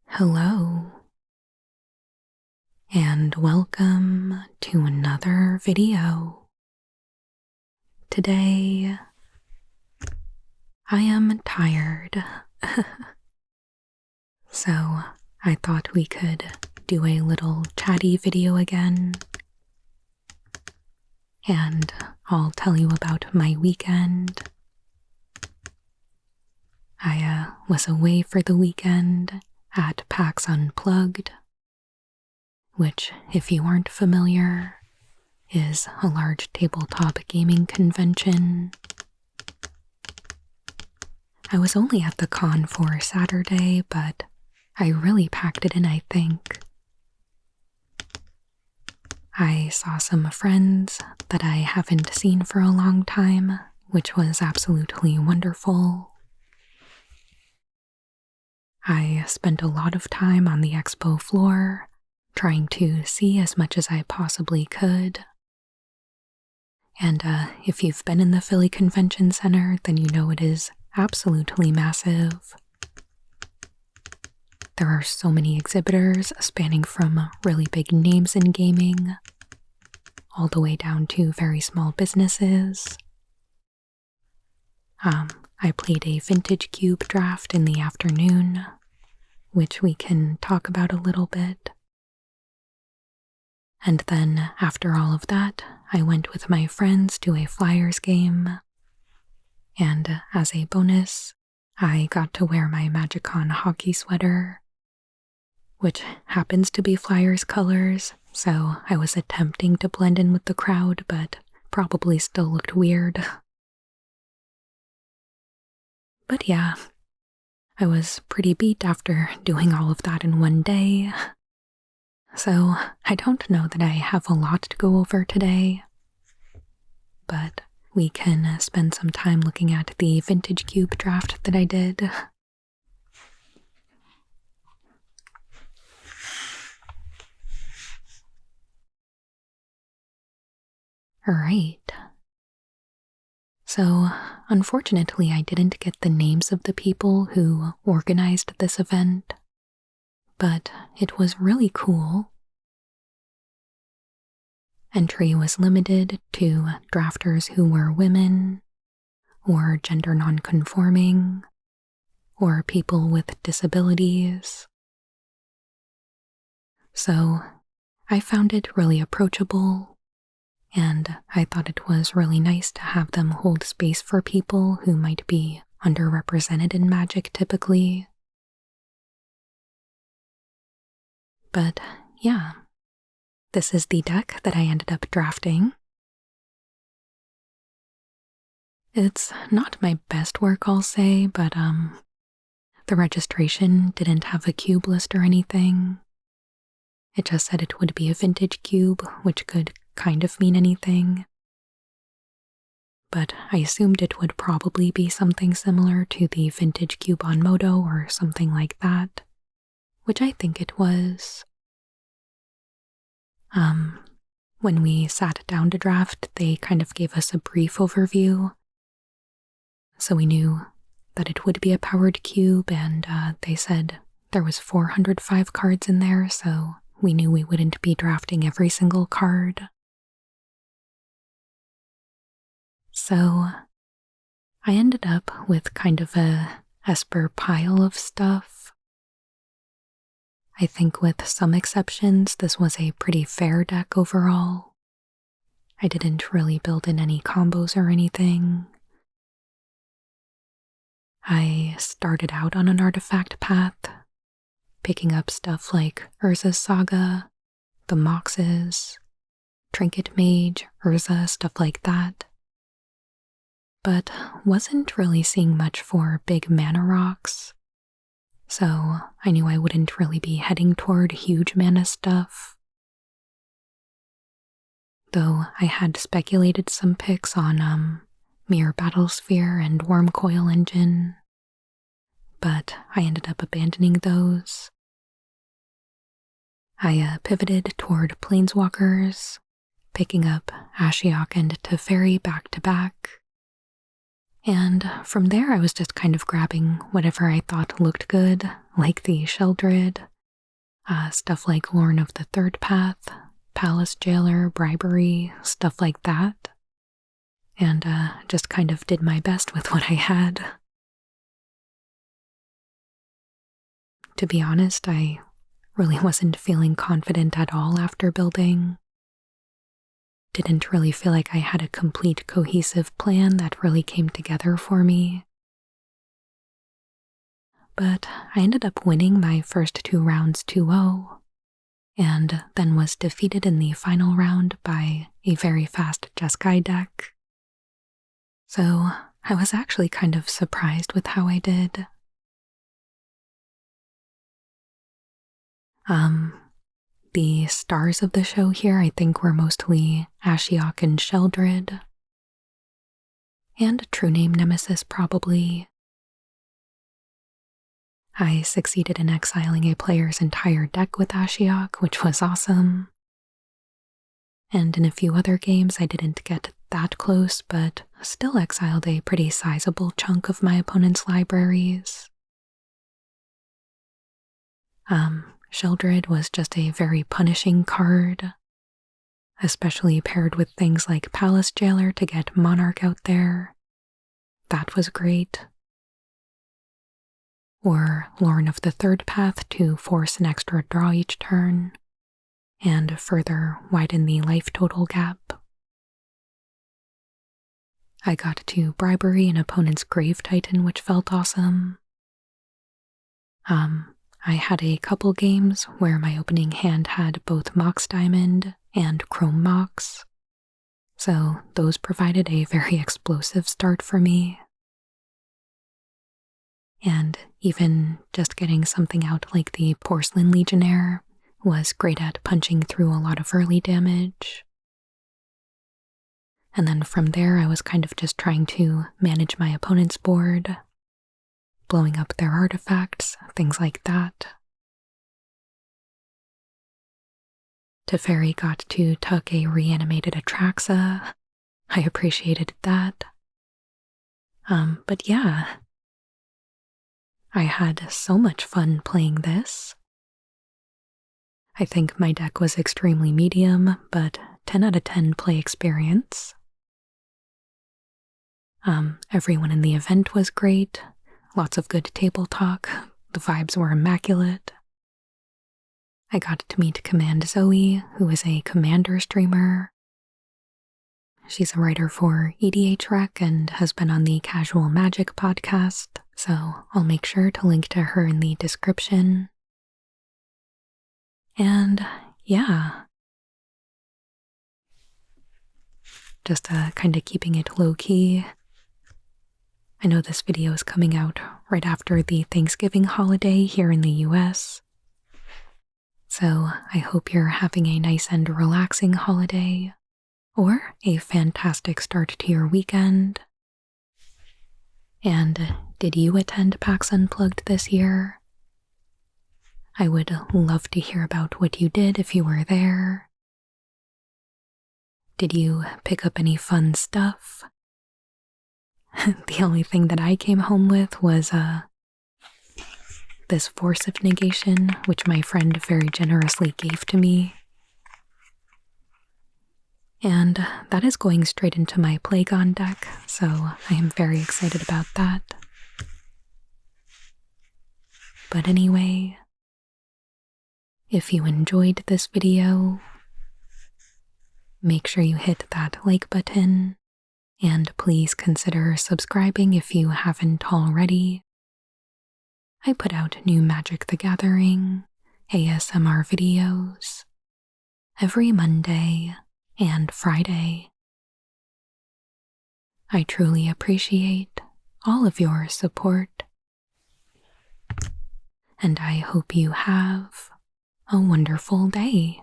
Hello, and welcome to another video. Today, I am tired, so I thought we could do a little chatty video again, and I'll tell you about my weekend. I was away for the weekend at PAX Unplugged, which, if you aren't familiar, is a large tabletop gaming convention. I was only at the con for Saturday, but I really packed it in, I think. I saw some friends that I haven't seen for a long time, which was absolutely wonderful. I spent a lot of time on the expo floor, trying to see as much as I possibly could. And if you've been in the Philly Convention Center, then you know it is absolutely massive. There are so many exhibitors spanning from really big names in gaming, all the way down to very small businesses. I played a vintage cube draft in the afternoon, which we can talk about a little bit. And then, after all of that, I went with my friends to a Flyers game. And as a bonus, I got to wear my Magicon hockey sweater, which happens to be Flyers colors, so I was attempting to blend in with the crowd, but probably still looked weird. But yeah, I was pretty beat after doing all of that in one day. So I don't know that I have a lot to go over today, but we can spend some time looking at the vintage cube draft that I did. Alright. So, unfortunately, I didn't get the names of the people who organized this event, but it was really cool. Entry was limited to drafters who were women, or gender non-conforming, or people with disabilities. So, I found it really approachable, and I thought it was really nice to have them hold space for people who might be underrepresented in magic typically. But yeah, this is the deck that I ended up drafting. It's not my best work, I'll say, but the registration didn't have a cube list or anything. It just said it would be a vintage cube, which could kind of mean anything. But I assumed it would probably be something similar to the vintage cube on Moto or something like that, which I think it was. When we sat down to draft, they kind of gave us a brief overview, so we knew that it would be a powered cube, and they said there was 405 cards in there, so we knew we wouldn't be drafting every single card. So I ended up with kind of a Esper pile of stuff. I think with some exceptions, this was a pretty fair deck overall. I didn't really build in any combos or anything. I started out on an artifact path, picking up stuff like Urza's Saga, the Moxes, Trinket Mage, Urza, stuff like that. But wasn't really seeing much for big mana rocks, so I knew I wouldn't really be heading toward huge mana stuff. Though I had speculated some picks on Mirror Battlesphere and Worm Coil Engine, but I ended up abandoning those. I pivoted toward Planeswalkers, picking up Ashiok and Teferi back to back. And from there I was just kind of grabbing whatever I thought looked good, like the Sheldred, stuff like Lorn of the Third Path, Palace Jailer, Bribery, stuff like that. And just kind of did my best with what I had. To be honest, I really wasn't feeling confident at all after building. Didn't really feel like I had a complete cohesive plan that really came together for me. But I ended up winning my first 2 rounds 2-0, and then was defeated in the final round by a very fast Jeskai deck. So I was actually kind of surprised with how I did. The stars of the show here I think were mostly Ashiok and Sheldred. And True Name Nemesis probably. I succeeded in exiling a player's entire deck with Ashiok, which was awesome. And in a few other games I didn't get that close, but still exiled a pretty sizable chunk of my opponent's libraries. Sheldred was just a very punishing card, especially paired with things like Palace Jailer to get Monarch out there. That was great. Or Lorn of the Third Path to force an extra draw each turn, and further widen the life total gap. I got to Bribery an opponent's Grave Titan, which felt awesome. I had a couple games where my opening hand had both Mox Diamond and Chrome Mox, so those provided a very explosive start for me. And even just getting something out like the Porcelain Legionnaire was great at punching through a lot of early damage. And then from there I was kind of just trying to manage my opponent's board, blowing up their artifacts, things like that. Teferi got to tuck a reanimated Atraxa. I appreciated that. But yeah, I had so much fun playing this. I think my deck was extremely medium, but 10 out of 10 play experience. Everyone in the event was great. Lots of good table talk. The vibes were immaculate. I got to meet Command Zoe, who is a Commander streamer. She's a writer for EDHREC and has been on the Casual Magic podcast, so I'll make sure to link to her in the description. And yeah, just kind of keeping it low-key. I know this video is coming out right after the Thanksgiving holiday here in the US, so I hope you're having a nice and relaxing holiday, or a fantastic start to your weekend. And did you attend PAX Unplugged this year? I would love to hear about what you did if you were there. Did you pick up any fun stuff? The only thing that I came home with was this Force of Negation, which my friend very generously gave to me. And that is going straight into my Plagon deck, so I am very excited about that. But anyway, if you enjoyed this video, make sure you hit that like button, and please consider subscribing if you haven't already. I put out new Magic the Gathering ASMR videos every Monday and Friday. I truly appreciate all of your support, and I hope you have a wonderful day.